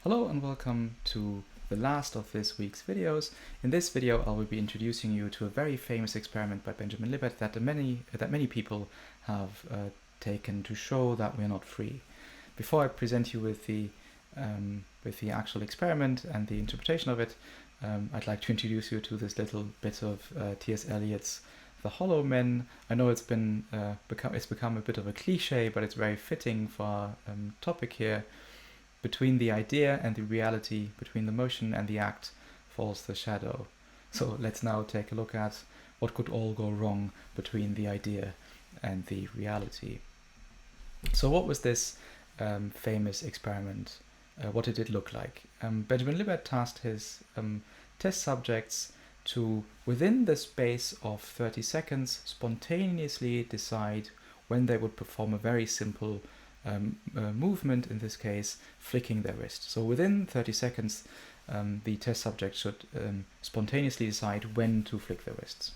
Hello and welcome to the last of this week's videos. In this video I will be introducing you to a very famous experiment by Benjamin Libet that many people have taken to show that we're not free. Before I present you with the actual experiment and the interpretation of it, I'd like to introduce you to this little bit of T.S. Eliot's The Hollow Men. I know it's become a bit of a cliche, but it's very fitting for our topic here. Between the idea and the reality, between the motion and the act, falls the shadow. So let's now take a look at what could all go wrong between the idea and the reality. So what was this famous experiment? What did it look like? Benjamin Libet tasked his test subjects to, within the space of 30 seconds, spontaneously decide when they would perform a very simple movement, in this case flicking their wrist. So within 30 seconds the test subject should spontaneously decide when to flick their wrists.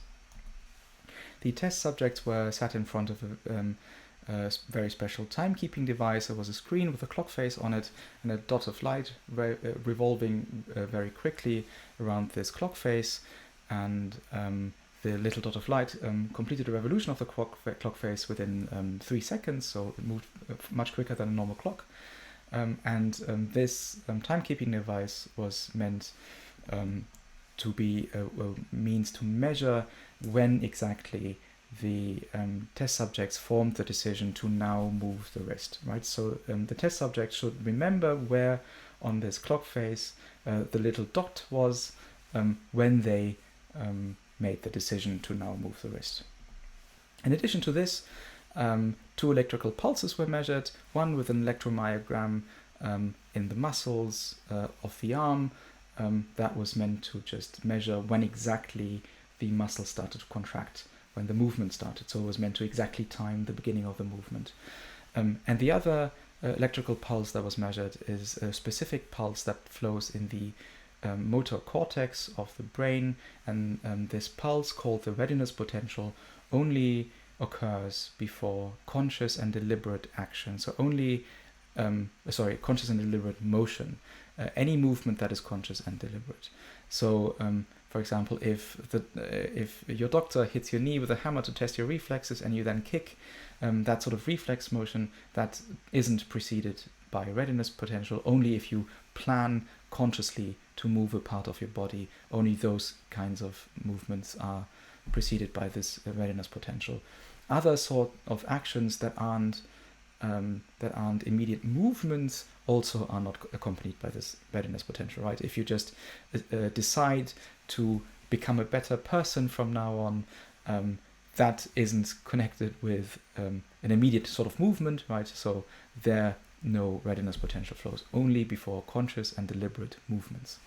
The test subjects were sat in front of a very special timekeeping device. There was a screen with a clock face on it and a dot of light revolving very quickly around this clock face, and the little dot of light completed a revolution of the clock face within 3 seconds, so it moved much quicker than a normal clock. This timekeeping device was meant to be a means to measure when exactly the test subjects formed the decision to now move the wrist, right? So the test subject should remember where on this clock face the little dot was when they made the decision to now move the wrist. In addition to this, 2 electrical pulses were measured, one with an electromyogram in the muscles of the arm. That was meant to just measure when exactly the muscle started to contract, when the movement started. So it was meant to exactly time the beginning of the movement. And the other electrical pulse that was measured is a specific pulse that flows in the motor cortex of the brain, and this pulse, called the readiness potential, only occurs before conscious and deliberate action. So conscious and deliberate motion, any movement that is conscious and deliberate. So for example, if your doctor hits your knee with a hammer to test your reflexes and you then kick, that sort of reflex motion, that isn't preceded by readiness potential. Only if you plan consciously to move a part of your body, only those kinds of movements are preceded by this readiness potential. Other sort of actions that aren't immediate movements also are not accompanied by this readiness potential, right? If you just decide to become a better person from now on, that isn't connected with an immediate sort of movement, right? So there no readiness potential flows, only before conscious and deliberate movements.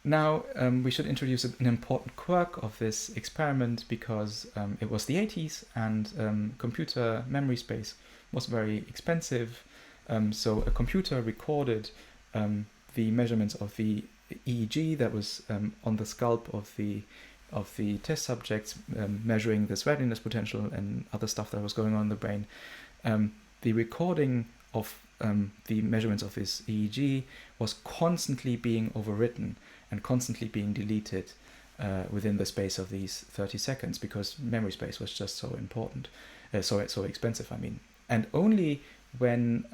Now we should introduce an important quirk of this experiment, because it was the 80s and computer memory space was very expensive. So a computer recorded the measurements of the EEG that was on the scalp of the test subjects, measuring this readiness potential and other stuff that was going on in the brain. The recording of the measurements of this EEG was constantly being overwritten and constantly being deleted within the space of these 30 seconds, because memory space was just so important, so expensive, I mean. And only when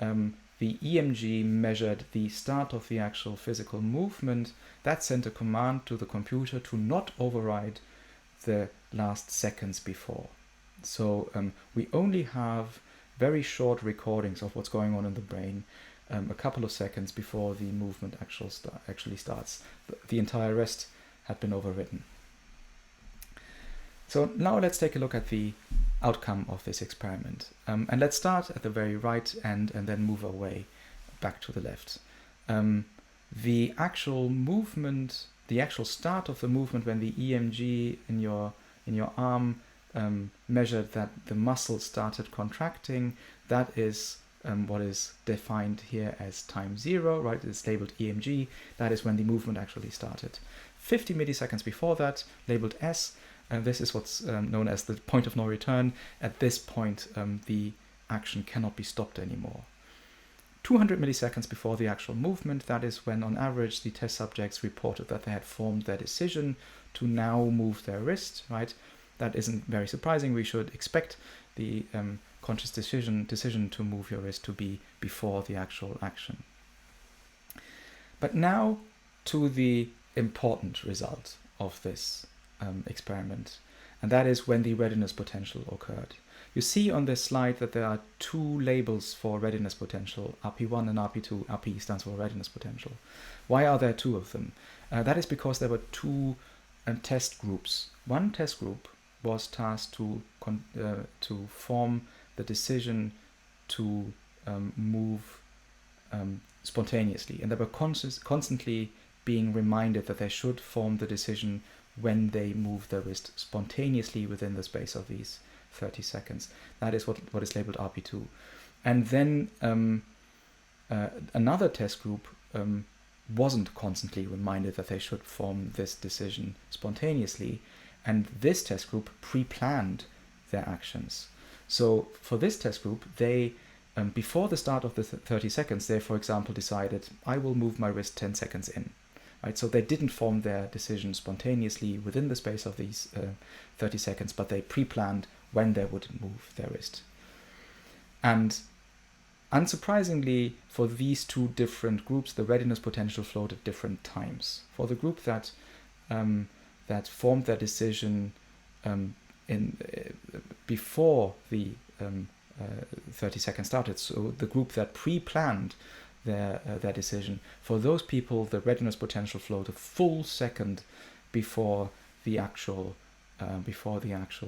the EMG measured the start of the actual physical movement, that sent a command to the computer to not override the last seconds before. So we only have very short recordings of what's going on in the brain a couple of seconds before the movement actually starts. The entire rest had been overwritten. So now let's take a look at the outcome of this experiment. And let's start at the very right end and then move our way back to the left. The actual movement, the actual start of the movement when the EMG in your arm measured that the muscle started contracting, that is what is defined here as time 0, right? It's labeled EMG. That is when the movement actually started. 50 milliseconds before that, labeled S, and this is what's known as the point of no return. At this point, the action cannot be stopped anymore. 200 milliseconds before the actual movement. That is when, on average, the test subjects reported that they had formed their decision to now move their wrist, right? That isn't very surprising. We should expect the conscious decision to move your wrist to be before the actual action. But now to the important result of this experiment, and that is when the readiness potential occurred. You see on this slide that there are two labels for readiness potential, RP1 and RP2. RP stands for readiness potential. Why are there two of them? That is because there were two test groups. One test group was tasked to form the decision to move spontaneously, and they were constantly being reminded that they should form the decision when they move their wrist spontaneously within the space of these 30 seconds. That is what is labeled RP2. And then another test group wasn't constantly reminded that they should form this decision spontaneously, and this test group pre-planned their actions. So for this test group, they before the start of the 30 seconds, they, for example, decided, I will move my wrist 10 seconds in. Right? So they didn't form their decision spontaneously within the space of these 30 seconds, but they pre-planned when they would move their wrist. And unsurprisingly, for these two different groups, the readiness potential flowed at different times. For the group that formed their decision before the 30 seconds started, so the group that pre-planned their decision, for those people the readiness potential flowed a full second before the actual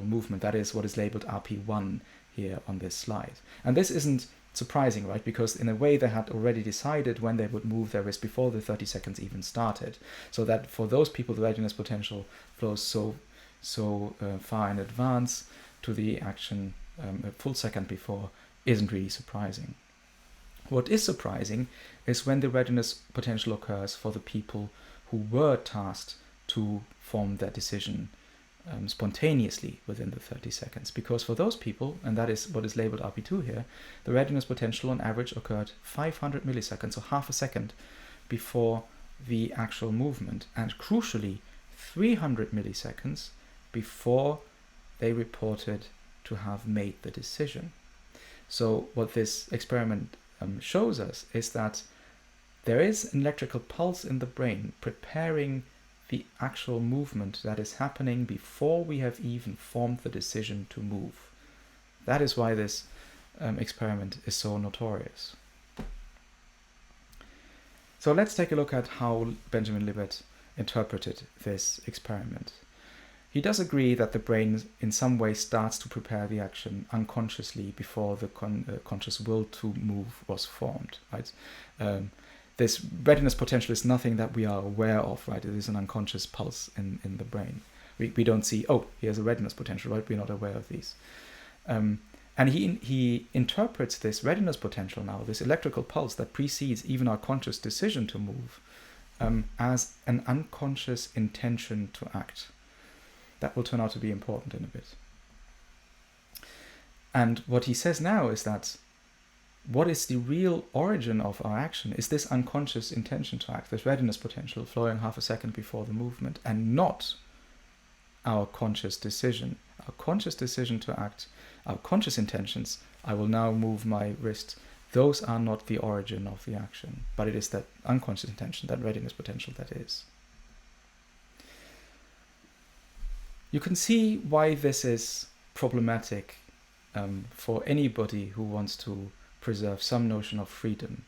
movement. That is what is labeled RP1 here on this slide. And this isn't surprising, right? Because in a way they had already decided when they would move their wrist before the 30 seconds even started. So that for those people the readiness potential flows so far in advance to the action a full second before isn't really surprising. What is surprising is when the readiness potential occurs for the people who were tasked to form their decision spontaneously within the 30 seconds. Because for those people, and that is what is labeled RP2 here, the readiness potential on average occurred 500 milliseconds, so half a second before the actual movement, and crucially 300 milliseconds before they reported to have made the decision. So what this experiment shows us is that there is an electrical pulse in the brain preparing the actual movement that is happening before we have even formed the decision to move. That is why this experiment is so notorious. So let's take a look at how Benjamin Libet interpreted this experiment. He does agree that the brain in some way starts to prepare the action unconsciously before the conscious will to move was formed, right? This readiness potential is nothing that we are aware of, right? It is an unconscious pulse in the brain. We don't see, oh, here's a readiness potential, right? We're not aware of these. And he interprets this readiness potential now, this electrical pulse that precedes even our conscious decision to move, as an unconscious intention to act. That will turn out to be important in a bit. And what he says now is that what is the real origin of our action is this unconscious intention to act, this readiness potential flowing half a second before the movement, and not our conscious decision. Our conscious decision to act, our conscious intentions, I will now move my wrist, those are not the origin of the action, but it is that unconscious intention, that readiness potential that is. You can see why this is problematic for anybody who wants to preserve some notion of freedom,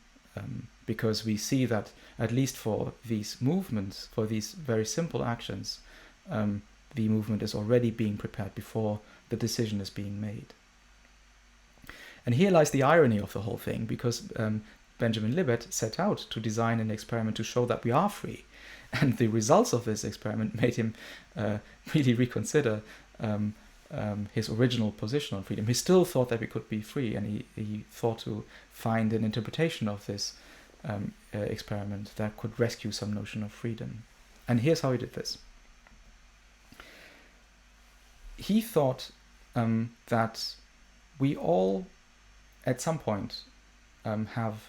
because we see that at least for these movements, for these very simple actions, the movement is already being prepared before the decision is being made. And here lies the irony of the whole thing, because Benjamin Libet set out to design an experiment to show that we are free. And the results of this experiment made him really reconsider his original position on freedom. He still thought that we could be free, and he thought to find an interpretation of this experiment that could rescue some notion of freedom. And here's how he did this. He thought that we all, at some point, have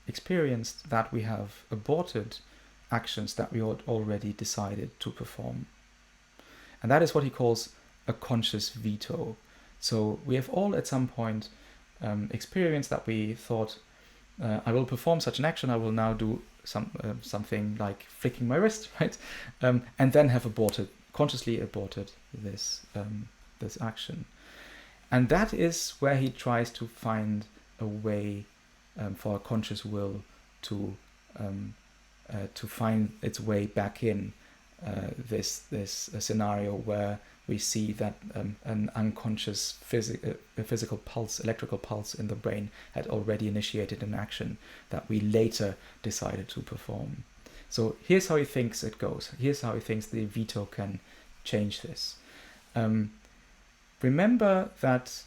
experienced that we have aborted actions that we had already decided to perform. And that is what he calls a conscious veto. So we have all at some point experienced that we thought, I will perform such an action, I will now do something like flicking my wrist, right? And then have consciously aborted this action. And that is where he tries to find a way for a conscious will to find its way back in this scenario where we see that an unconscious physical pulse, electrical pulse in the brain had already initiated an action that we later decided to perform. So here's how he thinks it goes. Here's how he thinks the veto can change this. Remember that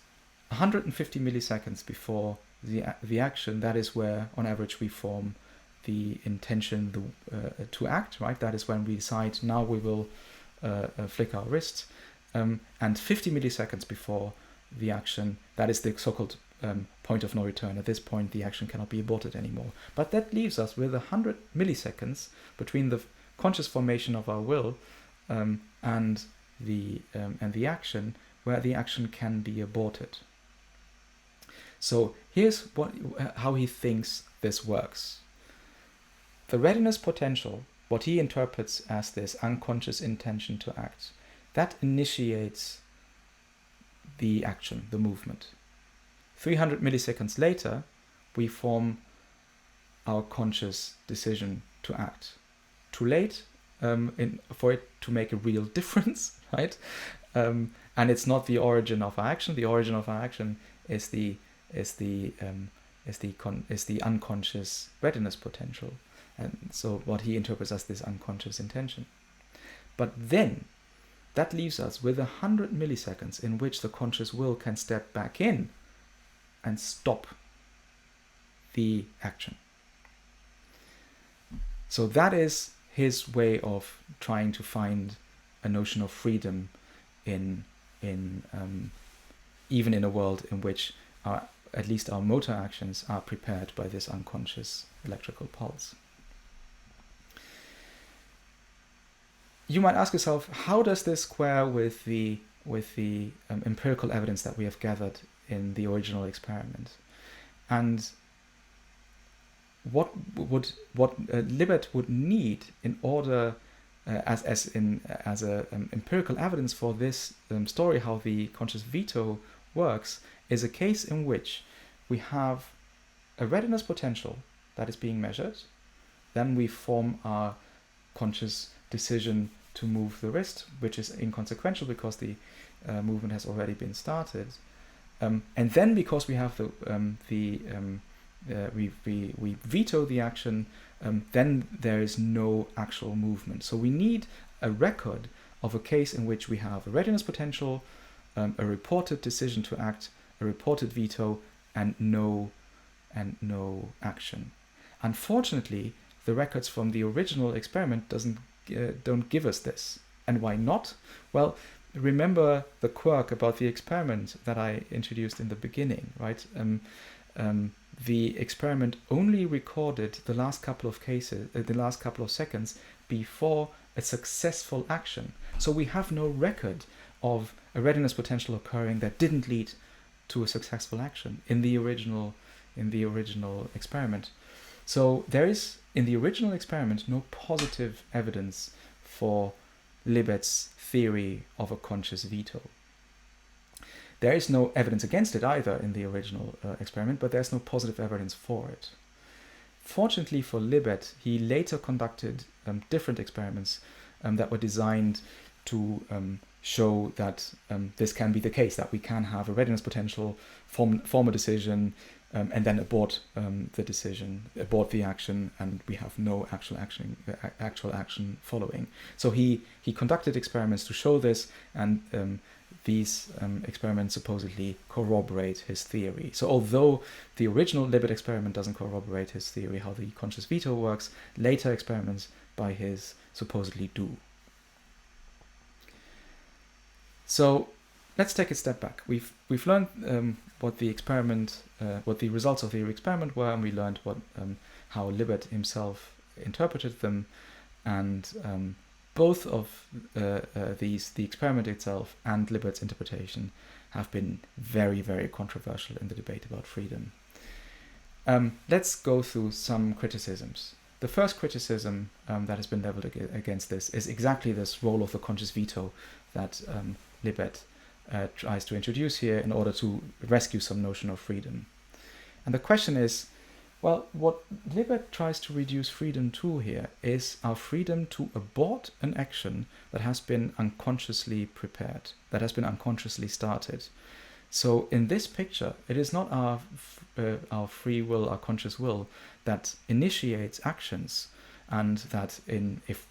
150 milliseconds before the action, that is where on average we form the intention to act, right? That is when we decide now we will flick our wrist. And 50 milliseconds before the action, that is the so-called point of no return. At this point, the action cannot be aborted anymore. But that leaves us with 100 milliseconds between the conscious formation of our will and the action, where the action can be aborted. So here's how he thinks this works. The readiness potential, what he interprets as this unconscious intention to act, that initiates the action, the movement. 300 milliseconds later, we form our conscious decision to act. Too late for it to make a real difference, right? And it's not the origin of our action. The origin of our action is the unconscious readiness potential. And so what he interprets as this unconscious intention. But then that leaves us with 100 milliseconds in which the conscious will can step back in and stop the action. So that is his way of trying to find a notion of freedom in even in a world in which at least our motor actions are prepared by this unconscious electrical pulse. You might ask yourself, how does this square with the empirical evidence that we have gathered in the original experiment? And what Libet would need in order, as empirical evidence for this story, how the conscious veto works, is a case in which we have a readiness potential that is being measured, then we form our conscious decision to move the wrist, which is inconsequential because the movement has already been started, and then because we have we veto the action, then there is no actual movement. So we need a record of a case in which we have a readiness potential, a reported decision to act, a reported veto, and no action. Unfortunately, the records from the original experiment don't give us this. And why not? Well, remember the quirk about the experiment that I introduced in the beginning, right? The experiment only recorded the last couple of cases, the last couple of seconds before a successful action. So we have no record of a readiness potential occurring that didn't lead to a successful action in the original experiment. So there is, in the original experiment, no positive evidence for Libet's theory of a conscious veto. There is no evidence against it either in the original experiment, but there's no positive evidence for it. Fortunately for Libet, he later conducted different experiments that were designed to show that this can be the case, that we can have a readiness potential, form a decision, and then abort the decision, abort the action, and we have no actual action following. So he conducted experiments to show this, and these experiments supposedly corroborate his theory. So although the original Libet experiment doesn't corroborate his theory how the conscious veto works, later experiments by his supposedly do. So let's take a step back. We've learned what the experiment, what the results of the experiment were, and we learned what how Libet himself interpreted them, and both of these, the experiment itself and Libet's interpretation, have been very, very controversial in the debate about freedom. Let's go through some criticisms. The first criticism that has been leveled against this is exactly this role of the conscious veto that Libet tries to introduce here in order to rescue some notion of freedom. And the question is, well, what Libet tries to reduce freedom to here is our freedom to abort an action that has been unconsciously prepared, that has been unconsciously started. So in this picture, it is not our free will, our conscious will, that initiates actions, and that if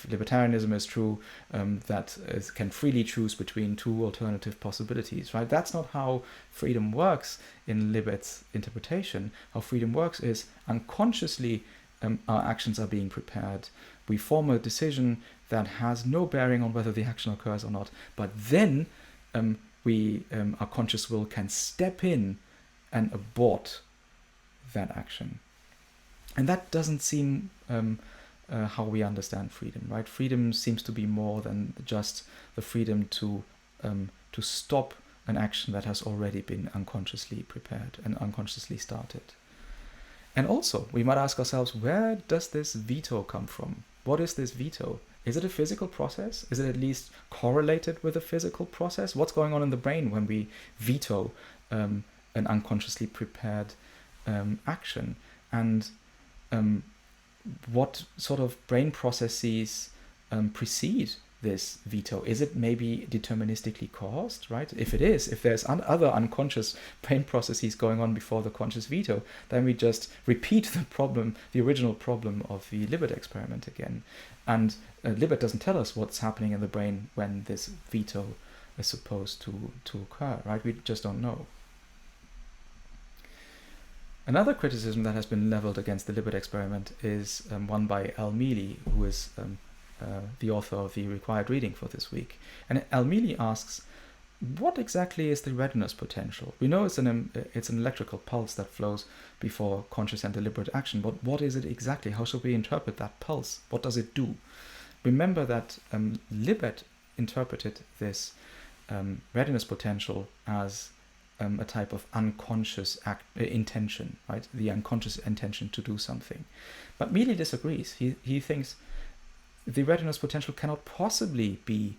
libertarianism is true, that can freely choose between two alternative possibilities, right? That's not how freedom works in Libet's interpretation. How freedom works is unconsciously our actions are being prepared. We form a decision that has no bearing on whether the action occurs or not, but then our conscious will can step in and abort that action. And that doesn't seem how we understand freedom, right? Freedom seems to be more than just the freedom to stop an action that has already been unconsciously prepared and unconsciously started. And also, we might ask ourselves, where does this veto come from? What is this veto? Is it a physical process? Is it at least correlated with a physical process? What's going on in the brain when we veto an unconsciously prepared action? And what sort of brain processes precede this veto? Is it maybe deterministically caused, right? If it is, if there's other unconscious brain processes going on before the conscious veto, then we just repeat the problem, the original problem of the Libet experiment again. And Libet doesn't tell us what's happening in the brain when this veto is supposed to occur, right? We just don't know. Another criticism that has been leveled against the Libet experiment is one by Al-Mili, who is the author of the required reading for this week. And Al-Mili asks, what exactly is the readiness potential? We know it's an electrical pulse that flows before conscious and deliberate action, but what is it exactly? How should we interpret that pulse? What does it do? Remember that Libet interpreted this readiness potential as a type of unconscious intention, right? The unconscious intention to do something. But Mili disagrees. He thinks the readiness potential cannot possibly be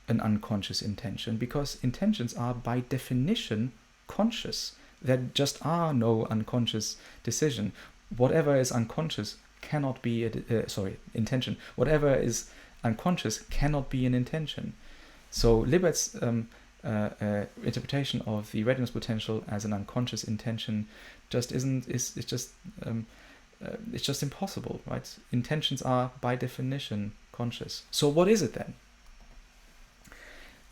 an unconscious intention, because intentions are by definition conscious. There just are no unconscious decision. Whatever is unconscious cannot be intention. Whatever is unconscious cannot be an intention. So Libet's interpretation of the readiness potential as an unconscious intention just it's just impossible, right? Intentions are by definition conscious. So what is it then?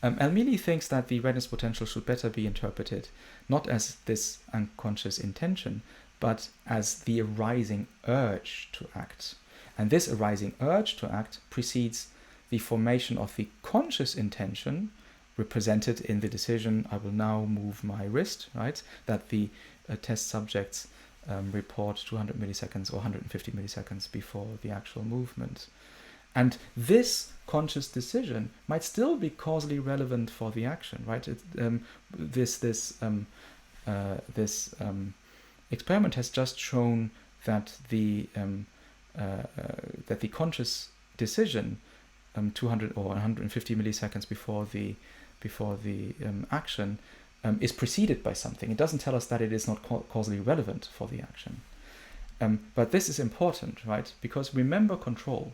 Al-Mili thinks that the readiness potential should better be interpreted not as this unconscious intention, but as the arising urge to act. And this arising urge to act precedes the formation of the conscious intention, represented in the decision, I will now move my wrist, right? That the test subjects report 200 milliseconds or 150 milliseconds before the actual movement. And this conscious decision might still be causally relevant for the action, right? This experiment has just shown that the conscious decision 200 or 150 milliseconds before the action is preceded by something. It doesn't tell us that it is not causally relevant for the action. But this is important, right? Because remember control.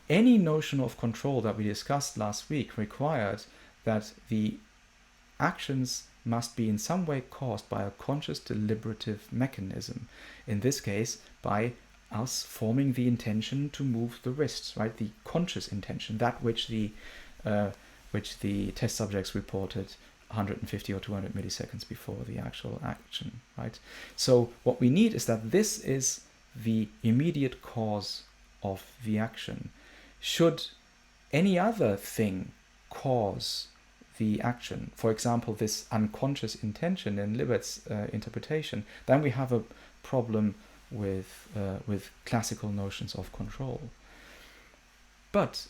Any notion of control that we discussed last week required that the actions must be in some way caused by a conscious deliberative mechanism. In this case, by us forming the intention to move the wrists, right? The conscious intention, that which the test subjects reported 150 or 200 milliseconds before the actual action, right? So what we need is that this is the immediate cause of the action. Should any other thing cause the action, for example, this unconscious intention in Libert's interpretation, then we have a problem with classical notions of control. But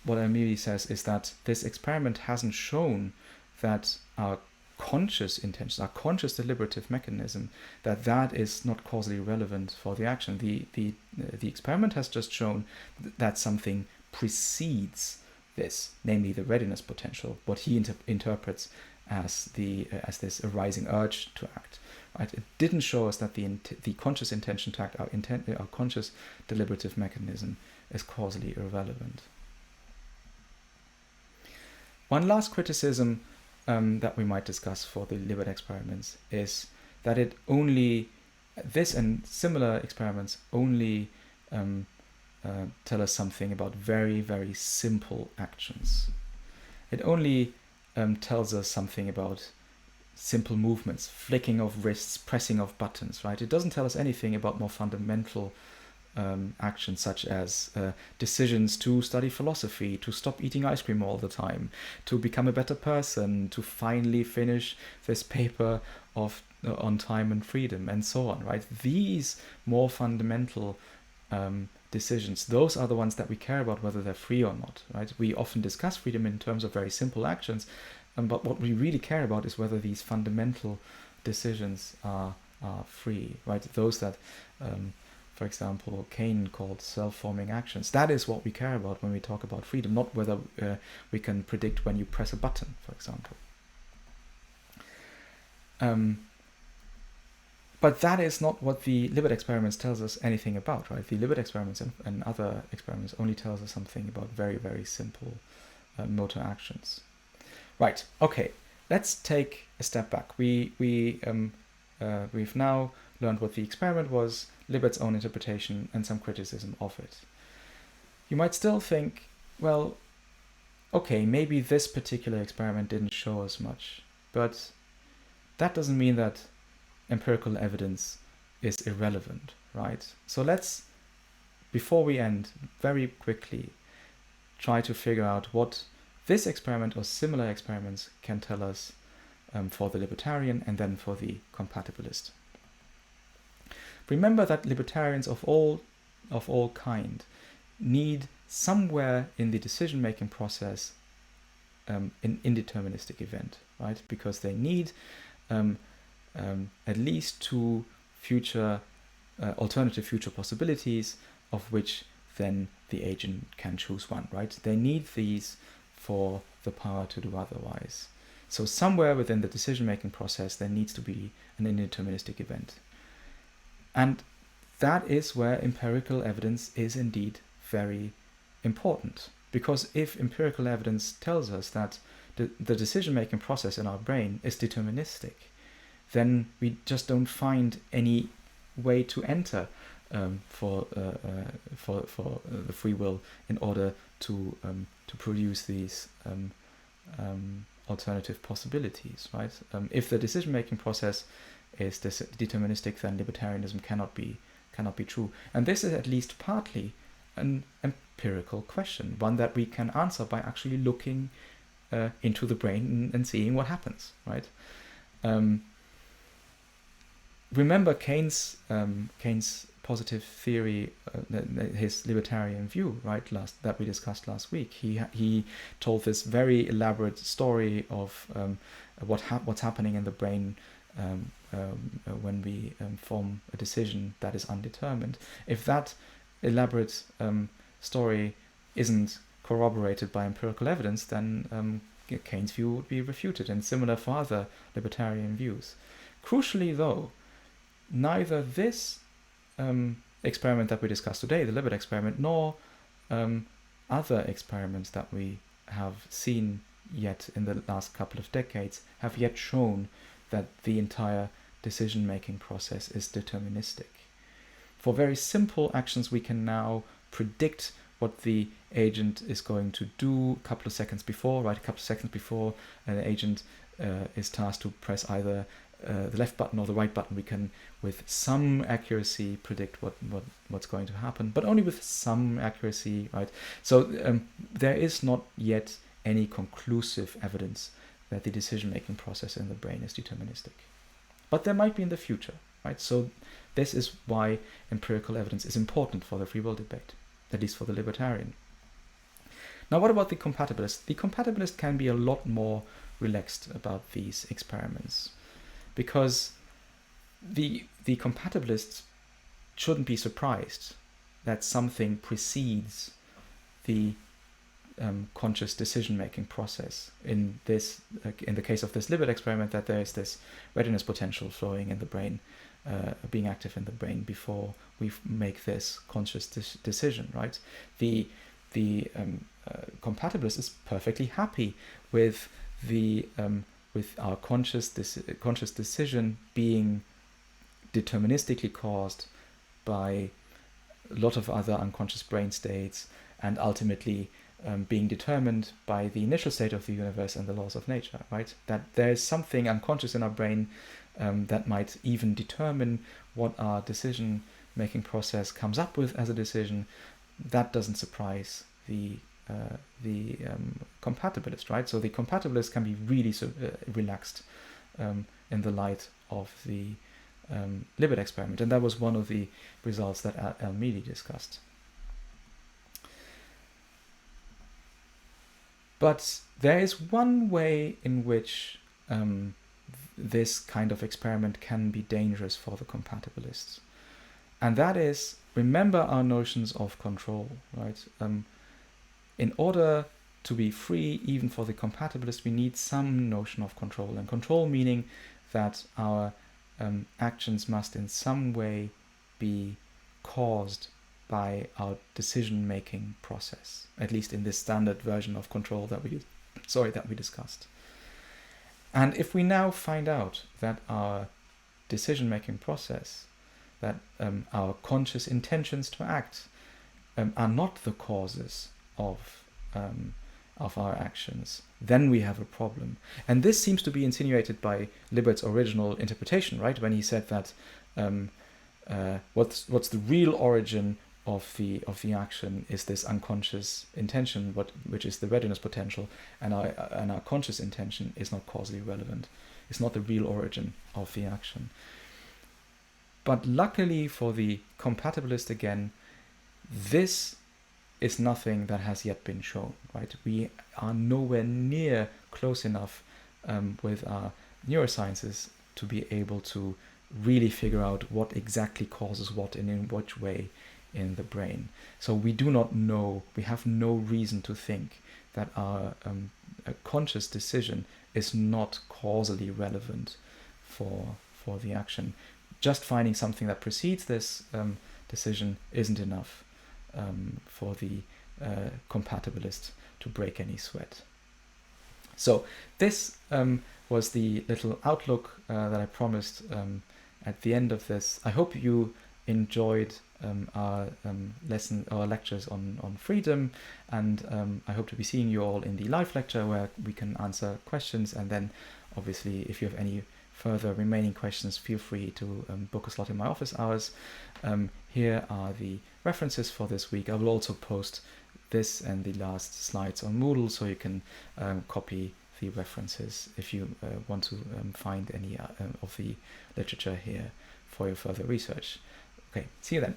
what Emily says is that this experiment hasn't shown that our conscious intention, our conscious deliberative mechanism, that is not causally relevant for the action. The experiment has just shown that something precedes this, namely the readiness potential, what he interprets as this arising urge to act. Right? It didn't show us that the conscious intention to act, our conscious deliberative mechanism, is causally irrelevant. One last criticism that we might discuss for the Libet experiments is that this and similar experiments only tell us something about very, very simple actions. It only tells us something about simple movements, flicking of wrists, pressing of buttons, right? It doesn't tell us anything about more fundamental actions, such as decisions to study philosophy, to stop eating ice cream all the time, to become a better person, to finally finish this paper on time and freedom, and so on, right? These more fundamental decisions, those are the ones that we care about, whether they're free or not, right? We often discuss freedom in terms of very simple actions, but what we really care about is whether these fundamental decisions are free, right? Those that for example, Kane called self-forming actions. That is what we care about when we talk about freedom, not whether we can predict when you press a button, for example. But that is not what the Libet experiments tells us anything about, right? The Libet experiments and other experiments only tells us something about very, very simple motor actions. Right, okay, let's take a step back. We've now learned what the experiment was, Libet's own interpretation, and some criticism of it. You might still think, well, okay, maybe this particular experiment didn't show us much, but that doesn't mean that empirical evidence is irrelevant, right? So let's, before we end, very quickly try to figure out what this experiment or similar experiments can tell us for the libertarian and then for the compatibilist. Remember that libertarians of all kind need somewhere in the decision-making process an indeterministic event, right? Because they need at least two alternative future possibilities, of which then the agent can choose one, right? They need these for the power to do otherwise. So somewhere within the decision-making process, there needs to be an indeterministic event. And that is where empirical evidence is indeed very important. Because if empirical evidence tells us that the decision-making process in our brain is deterministic, then we just don't find any way to enter for the free will in order to produce these alternative possibilities, right? If the decision-making process is deterministic, then libertarianism cannot be true. And this is at least partly an empirical question, one that we can answer by actually looking into the brain and seeing what happens, right? Remember Keynes' positive theory, his libertarian view, right? That we discussed last week. He told this very elaborate story of what's happening in the brain when we form a decision that is undetermined. If that elaborate story isn't corroborated by empirical evidence, then Keynes' view would be refuted, and similar for other libertarian views. Crucially, though, neither this experiment that we discussed today, the Libet experiment, nor other experiments that we have seen yet in the last couple of decades have yet shown that the entire decision-making process is deterministic. For very simple actions, we can now predict what the agent is going to do a couple of seconds before, right? A couple of seconds before an agent is tasked to press either the left button or the right button, we can, with some accuracy, predict what's going to happen, but only with some accuracy, right? So there is not yet any conclusive evidence that the decision-making process in the brain is deterministic. But there might be in the future, right? So this is why empirical evidence is important for the free will debate, at least for the libertarian. Now, what about the compatibilist? The compatibilist can be a lot more relaxed about these experiments, because the compatibilists shouldn't be surprised that something precedes the conscious decision-making process. In this, in the case of this Libet experiment, that there is this readiness potential flowing in the brain, being active in the brain before we make this conscious decision, right? The compatibilist is perfectly happy with the with our conscious decision being deterministically caused by a lot of other unconscious brain states, and ultimately being determined by the initial state of the universe and the laws of nature, right? That there is something unconscious in our brain that might even determine what our decision-making process comes up with as a decision. That doesn't surprise the compatibilist, right? So the compatibilist can be really relaxed in the light of the Libet experiment, and that was one of the results that Al-Mili discussed. But there is one way in which this kind of experiment can be dangerous for the compatibilists, and that is, remember our notions of control, right? In order to be free, even for the compatibilist, we need some notion of control, and control meaning that our actions must in some way be caused by our decision-making process, at least in this standard version of control that we discussed. And if we now find out that our decision-making process, that our conscious intentions to act are not the causes of our actions, then we have a problem. And this seems to be insinuated by Libet's original interpretation, right? When he said that what's the real origin of the action is this unconscious intention, which is the readiness potential, and our conscious intention is not causally relevant. It's not the real origin of the action. But luckily for the compatibilist, again, this is nothing that has yet been shown, right? We are nowhere near close enough with our neurosciences to be able to really figure out what exactly causes what and in which way in the brain. So we do not know, we have no reason to think that our conscious decision is not causally relevant for the action. Just finding something that precedes this decision isn't enough for the compatibilist to break any sweat. So this was the little outlook that I promised at the end of this. I hope you enjoyed our lectures on freedom, and I hope to be seeing you all in the live lecture where we can answer questions. And then obviously if you have any further remaining questions, feel free to book a slot in my office hours. Here are the references for this week. I will also post this and the last slides on Moodle, so you can copy the references if you want to find any of the literature here for your further research. Okay, see you then.